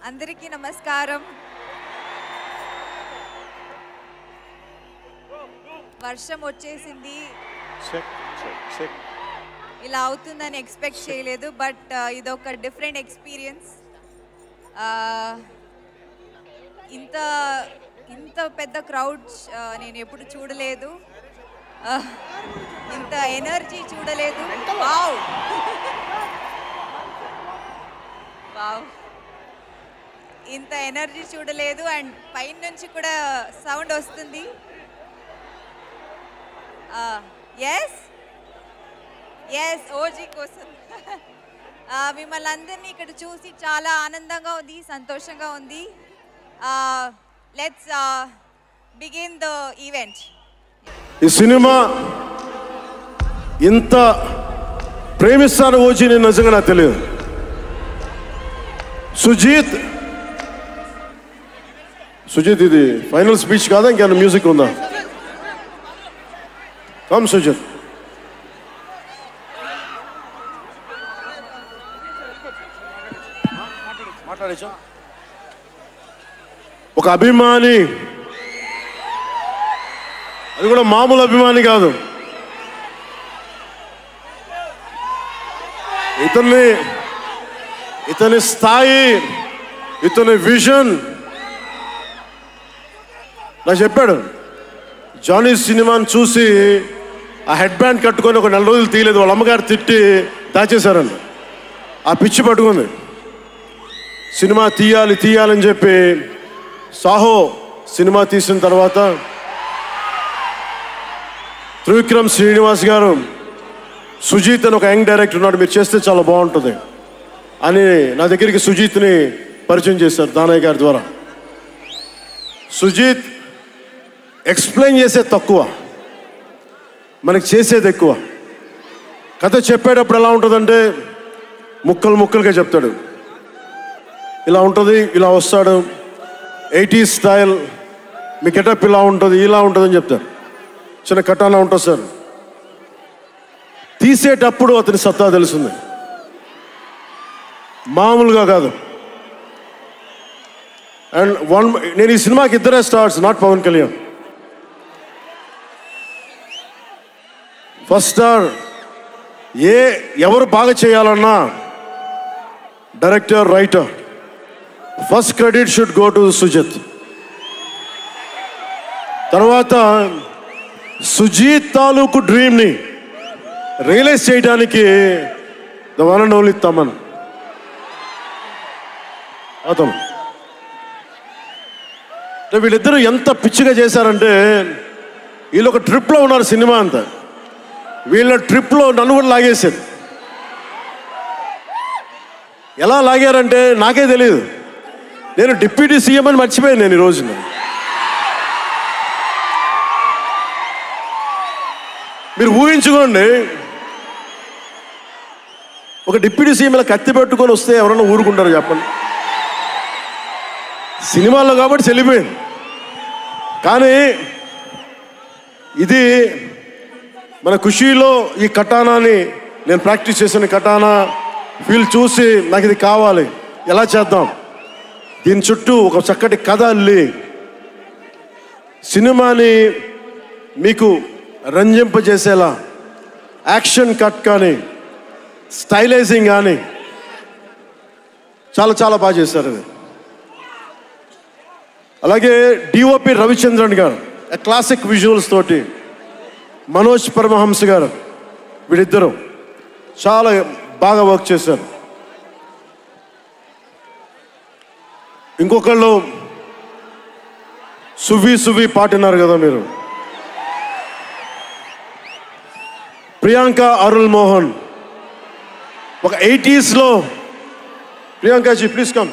అందరికీ నమస్కారం. వర్షం వచ్చేసింది. ఇలా అవుతుందని ఎక్స్పెక్ట్ చేయలేదు, బట్ ఇదొక డిఫరెంట్ ఎక్స్పీరియన్స్. ఇంత పెద్ద క్రౌడ్స్ నేను ఎప్పుడు చూడలేదు, ఇంత ఎనర్జీ చూడలేదు. వావ్ వావ్, ఇంత ఎనర్జీ చూడలేదు. అండ్ పైన నుంచి కూడా సౌండ్ వస్తుంది. ఎస్ ఓజీ కోసం మిమ్మల్ని అందరినీ ఇక్కడ చూసి చాలా ఆనందంగా ఉంది, సంతోషంగా ఉంది. Let's begin the event. ఈ సినిమా ఇంత ప్రేమిస్తాను ఓజీ నేను నిజంగా నాకు తెలియదు. సుజీత్ ఇది ఫైనల్ స్పీచ్ కాదా, ఇంకేమైనా మ్యూజిక్ ఉందా? కమ్ సుజీత్. ఒక అభిమాని, అది కూడా మామూలు అభిమాని కాదు. ఇతని స్థాయి, ఇతని విజన్ నాకు చెప్పాడు. జానీ సినిమాని చూసి ఆ హెడ్ బ్యాండ్ కట్టుకొని ఒక 4 రోజులు తీయలేదు, వాళ్ళ అమ్మగారు తిట్టి దాచేశారండి. ఆ పిచ్చి పట్టుకుంది. సినిమా తీయాలని చెప్పి సాహో సినిమా తీసిన తర్వాత త్రివిక్రమ్ శ్రీనివాస్ గారు, సుజీత్ అని ఒక యంగ్ డైరెక్టర్ ఉన్నాడు, మీరు చేస్తే చాలా బాగుంటుంది అని నా దగ్గరికి సుజీత్ని పరిచయం చేశారు దానయ్య గారి ద్వారా. సుజీత్ ఎక్స్ప్లెయిన్ చేసేది తక్కువ, మనకి చేసేది ఎక్కువ. కథ చెప్పేటప్పుడు ఎలా ఉంటుందంటే ముక్కలుగా చెప్తాడు. ఇలా ఉంటుంది, ఇలా వస్తాడు, 80s స్టైల్, మీ గెటప్ ఇలా ఉంటుంది, ఇలా ఉంటుందని చెప్తారు. చిన్న కటానా ఉంటుంది సార్. తీసేటప్పుడు అతని సత్తా తెలుస్తుంది, మామూలుగా కాదు. అండ్ నేను ఈ సినిమాకి ఇద్దరే stars, not Pawan Kalyan. First star ఎవరు బాగా చేయాలన్నా director, writer, first credit should go to Sujeeth. తర్వాత సుజీత్ తాలూకు డ్రీమ్ని రియలైజ్ చేయడానికి the one and only Thaman. అతను వీళ్ళిద్దరూ ఎంత పిచ్చిగా చేశారంటే, వీళ్ళు ఒక ట్రిప్లో ఉన్నారు సినిమా అంతా. వీళ్ళ ట్రిప్లో నన్ను కూడా లాగేశారు. ఎలా లాగారంటే నాకే తెలియదు. నేను డిప్యూటీ సీఎం అని మర్చిపోయాను నేను ఈ రోజున. మీరు ఊహించుకోండి, ఒక డిప్యూటీ సీఎం ఇలా కత్తి పెట్టుకొని వస్తే ఎవరన్నా ఊరుకుంటారు చెప్పండి? సినిమాల్లో కాబట్టి చెల్లిపోయింది. కానీ ఇది మన ఖుషీలో ఈ కటానాని నేను ప్రాక్టీస్ చేసిన కటానా ఫీల్ చూసి నాకు ఇది కావాలి, ఎలా చేద్దాం, దీని చుట్టూ ఒక చక్కటి కథ అల్లి సినిమాని మీకు రంజింపజేసేలా యాక్షన్ కట్ కానీ స్టైలైజింగ్ కానీ చాలా బాగా చేశారు అది. అలాగే డిఓపి రవిచంద్రన్ గారు క్లాసిక్ విజువల్స్ తోటి, మనోజ్ పరమహంస గారు, వీళ్ళిద్దరూ చాలా బాగా వర్క్ చేశారు. ఇంకొకళ్ళు సువి పాటినారు కదా మీరు, ప్రియాంక అరుల్ మోహన్. ఒక 80s లో ప్రియాంకాజీ ప్లీజ్ కమ్.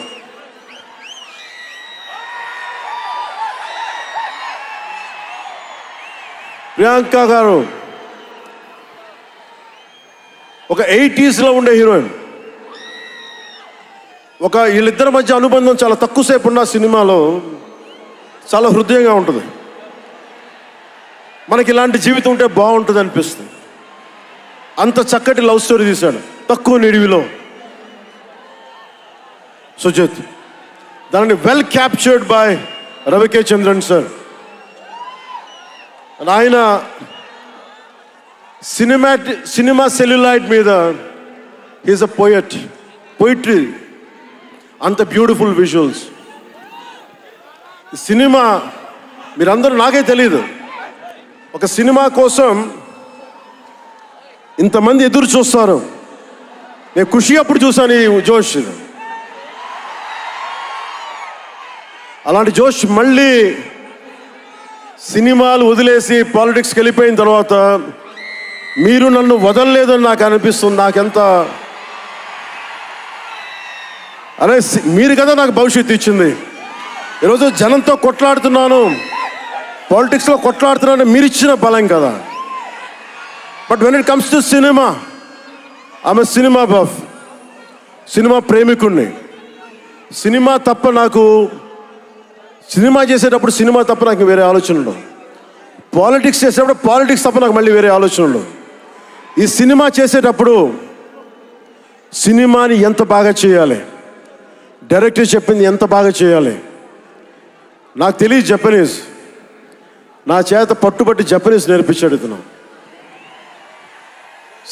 ప్రియాంక గారు ఒక 80s లో ఉండే హీరోయిన్. వీళ్ళిద్దరి మధ్య అనుబంధం చాలా తక్కువసేపు ఉన్న సినిమాలో చాలా హృదయంగా ఉంటుంది. మనకి ఇలాంటి జీవితం ఉంటే బాగుంటుంది అనిపిస్తుంది. అంత చక్కటి లవ్ స్టోరీ తీశాడు తక్కువ నిడివిలో సుజిత్. దానిని well captured by రవికే Chandran sir. ఆయన సినిమా సెల్యులాయిడ్ మీద ఈజ్ అ పోయిట్రీ, అంత బ్యూటిఫుల్ విజువల్స్. సినిమా మీరందరూ, నాకే తెలియదు, ఒక సినిమా కోసం ఇంతమంది ఎదురు చూస్తారు. నేను ఖుషి అప్పుడు చూశాను ఈ జోష్. అలాంటి జోష్ మళ్ళీ సినిమాలు వదిలేసి పాలిటిక్స్కి వెళ్ళిపోయిన తర్వాత మీరు నన్ను వదలలేదని నాకు అనిపిస్తుంది. నాకెంత అరే, మీరు కదా నాకు భవిష్యత్తు ఇచ్చింది. ఈరోజు జనంతో కొట్లాడుతున్నాను, పాలిటిక్స్లో కొట్లాడుతున్నాను, మీరు ఇచ్చిన బలం కదా. But when it comes to cinema, ఆమె సినిమా బఫ్, సినిమా ప్రేమికుణ్ణి. సినిమా తప్ప నాకు, సినిమా చేసేటప్పుడు సినిమా తప్ప నాకు వేరే ఆలోచన ఉండవు. పాలిటిక్స్ చేసేటప్పుడు పాలిటిక్స్ తప్ప నాకు మళ్ళీ వేరే ఆలోచన ఉండవు. ఈ సినిమా చేసేటప్పుడు సినిమాని ఎంత బాగా చేయాలి, డైరెక్టర్ చెప్పింది ఎంత బాగా చేయాలి. నాకు తెలియదు జపనీస్, నా చేత పట్టుబట్టి జపనీస్ నేర్పించాడు ఇతను.